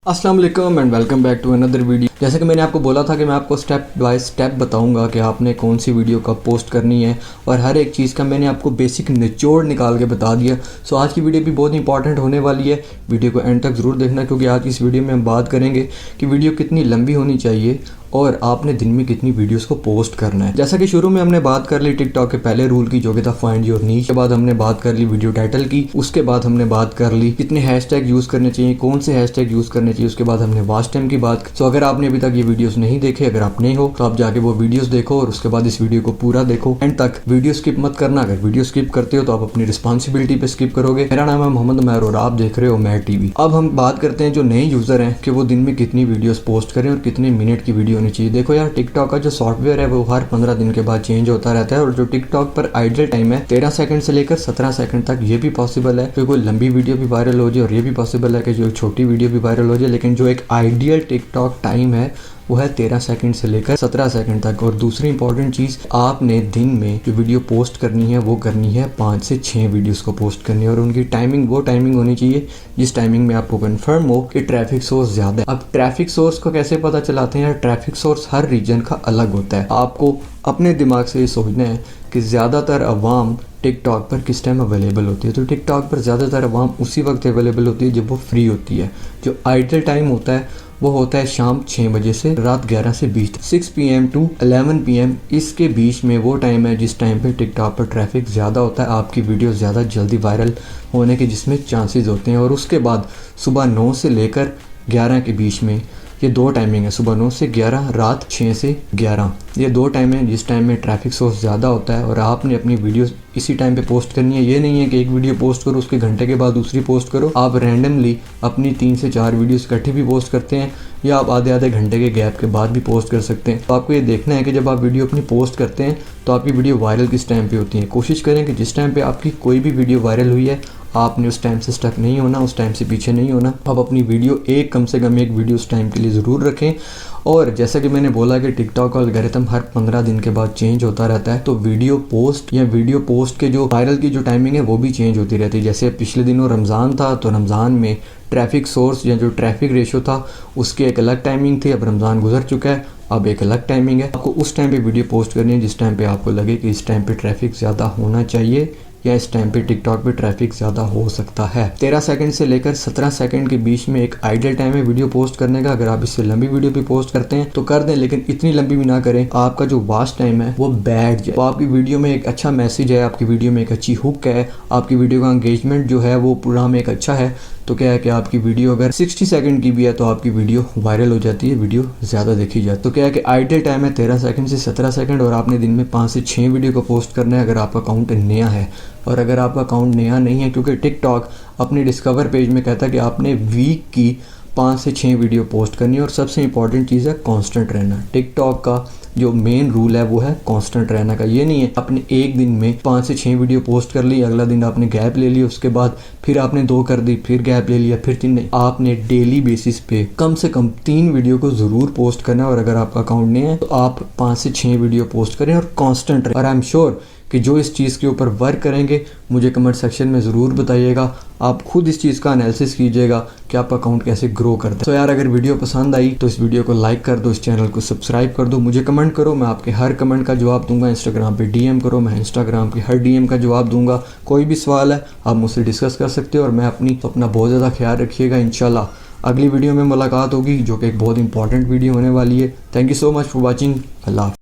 अस्सलाम वालेकुम and welcome back to another video. जैसे कि मैंने आपको बोला था कि मैं आपको स्टेप बाय स्टेप बताऊंगा कि आपने कौन सी वीडियो कब पोस्ट करनी है और हर एक चीज़ का मैंने आपको बेसिक निचोड़ निकाल के बता दिया। सो आज की वीडियो भी बहुत इंपॉर्टेंट होने वाली है। वीडियो को एंड तक ज़रूर देखना क्योंकि आज इस वीडियो में हम बात करेंगे कि वीडियो कितनी लंबी होनी चाहिए और आपने दिन में कितनी वीडियोस को पोस्ट करना है। जैसा कि शुरू में हमने बात कर ली टिकटॉक के पहले रूल की जो कि था फाइंड योर नीश, के बाद हमने बात कर ली वीडियो टाइटल की, उसके बाद हमने बात कर ली कितने हैशटैग यूज़ करने चाहिए, कौन से हैशटैग यूज़ करने चाहिए, उसके बाद हमने वॉच टाइम की बात। सो अगर आपने अभी तक ये वीडियोस नहीं देखे, अगर आप नहीं हो तो आप जाके वो वीडियोस देखो और उसके बाद इस वीडियो को पूरा देखो एंड तक। वीडियो स्किप मत करना, अगर वीडियो स्किप करते हो तो आप अपनी रिस्पॉन्सिबिलिटी पे स्किप करोगे। मेरा नाम है मोहम्मद उमैर और आप देख रहे हो मैर टीवी। अब हम बात करते हैं जो नए यूज़र हैं कि वो दिन में कितनी वीडियोस पोस्ट करें और कितने मिनट की वीडियो होनी चाहिए। देखो यार, टिकटॉक का जो सॉफ्टवेयर है वो हर 15 दिन के बाद चेंज होता रहता है और जो टिकटॉक पर आइडल टाइम है 13 सेकंड से लेकर 17 सेकंड तक, ये भी पॉसिबल है कि कोई लंबी वीडियो भी वायरल हो जाए और ये भी पॉसिबल है कि जो छोटी वीडियो भी वायरल हो जाए। लेकिन जो एक आइडियल टिकटॉक टाइम है वो है 13 सेकंड से लेकर 17 सेकंड तक। और दूसरी इंपॉर्टेंट चीज़, आपने दिन में जो वीडियो पोस्ट करनी है वो करनी है 5 से 6 वीडियोस को पोस्ट करनी है और उनकी टाइमिंग वो टाइमिंग होनी चाहिए जिस टाइमिंग में आपको कंफर्म हो कि ट्रैफिक सोर्स ज़्यादा है। अब ट्रैफिक सोर्स को कैसे पता चलाते हैं? ट्रैफिक सोर्स हर रीजन का अलग होता है। आपको अपने दिमाग से ये सोचना है कि ज़्यादातर अवाम टिकटॉक पर किस टाइम अवेलेबल होती है। तो टिकटॉक पर ज़्यादातर अवाम उसी वक्त अवेलेबल होती है जब वो फ्री होती है। जो आइडल टाइम होता है वो होता है शाम 6 बजे से रात 11 से 20 6 PM टू 11 PM। इसके बीच में वो टाइम है जिस टाइम पे टिकटॉक पर ट्रैफिक ज़्यादा होता है, आपकी वीडियो ज़्यादा जल्दी वायरल होने के जिसमें चांसेस होते हैं। और उसके बाद सुबह 9 से लेकर 11 के बीच में ये दो टाइमिंग है, सुबह 9 से 11, रात 6 से 11। ये दो टाइम है जिस टाइम में ट्रैफिक सोर्स ज़्यादा होता है और आपने अपनी वीडियो इसी टाइम पे पोस्ट करनी है। ये नहीं है कि एक वीडियो पोस्ट करो उसके घंटे के बाद दूसरी पोस्ट करो। आप रैंडमली अपनी 3 से 4 वीडियोस इकट्ठी भी पोस्ट करते हैं या आप आधे आधे घंटे के गैप के बाद भी पोस्ट कर सकते हैं। तो आपको ये देखना है कि जब आप वीडियो अपनी पोस्ट करते हैं तो आपकी वीडियो वायरल किस टाइम पे होती है। कोशिश करें कि जिस टाइम पे आपकी कोई भी वीडियो वायरल हुई है आपने उस टाइम से स्टक नहीं होना, उस टाइम से पीछे नहीं होना। आप अपनी वीडियो कम से कम एक वीडियो उस टाइम के लिए ज़रूर रखें। और जैसा कि मैंने बोला कि टिकटॉक का एल्गोरिथम हर 15 दिन के बाद चेंज होता रहता है, तो वीडियो पोस्ट के जो वायरल की जो टाइमिंग है वो भी चेंज होती रहती है। जैसे पिछले दिनों रमज़ान था तो रमज़ान में ट्रैफिक सोर्स या जो ट्रैफिक रेशो था उसकी एक अलग टाइमिंग थी। अब रमज़ान गुजर चुका है, अब एक अलग टाइमिंग है। आपको उस टाइम पे वीडियो पोस्ट करनी है जिस टाइम पे आपको लगे कि इस टाइम पे ट्रैफिक ज़्यादा होना चाहिए या इस टाइम पे टिकटॉक पे ट्रैफिक ज़्यादा हो सकता है। 13 सेकंड से लेकर 17 सेकंड के बीच में एक आइडियल टाइम है वीडियो पोस्ट करने का। अगर आप इससे लंबी वीडियो भी पोस्ट करते हैं तो कर दें, लेकिन इतनी लंबी भी ना करें आपका जो वॉच टाइम है वो बैठ जाए। तो आपकी वीडियो में एक अच्छा मैसेज है, आपकी वीडियो में एक अच्छी हुक है, आपकी वीडियो का एंगेजमेंट जो है वो प्रोग्राम एक अच्छा है, तो क्या है कि आपकी वीडियो अगर 60 सेकंड की भी है तो आपकी वीडियो वायरल हो जाती है, वीडियो ज़्यादा देखी जाती है। तो क्या है कि आइडियल टाइम है 13 सेकंड से 17 सेकंड और आपने दिन में 5 से 6 वीडियो को पोस्ट करना है अगर आपका अकाउंट नया है। और अगर आपका अकाउंट नया नहीं है, क्योंकि टिकटॉक अपनी डिस्कवर पेज में कहता है कि आपने वीक की 5 से 6 वीडियो पोस्ट करनी है। और सबसे इंपॉर्टेंट चीज़ है कांस्टेंट रहना। टिकटॉक का जो मेन रूल है वो है कांस्टेंट रहने का। ये नहीं है आपने एक दिन में 5 से 6 वीडियो पोस्ट कर ली, अगला दिन आपने गैप ले लिया, उसके बाद फिर आपने 2 कर दी, फिर गैप ले लिया, फिर 3 नहीं। आपने डेली बेसिस पे कम से कम 3 वीडियो को ज़रूर पोस्ट करना है। और अगर आपका अकाउंट नहीं है तो आप 5 से 6 वीडियो पोस्ट करें और कांस्टेंट रहें। और आई एम श्योर कि जो इस चीज़ के ऊपर वर्क करेंगे मुझे कमेंट सेक्शन में ज़रूर बताइएगा। आप खुद इस चीज़ का एनालिसिस कीजिएगा कि आपका अकाउंट कैसे ग्रो करता है। तो यार, अगर वीडियो पसंद आई तो इस वीडियो को लाइक कर दो, इस चैनल को सब्सक्राइब कर दो, मुझे कमेंट करो, मैं आपके हर कमेंट का जवाब दूंगा। इंस्टाग्राम पे DM करो, मैं इंस्टाग्राम की हर DM का जवाब दूंगा। कोई भी सवाल है आप मुझसे डिस्कस कर सकते हो। और मैं अपना बहुत ज़्यादा ख्याल रखिएगा। इंशाल्लाह अगली वीडियो में मुलाकात होगी जो कि एक बहुत इंपॉर्टेंट वीडियो होने वाली है। Thank you so much for watching. Allah.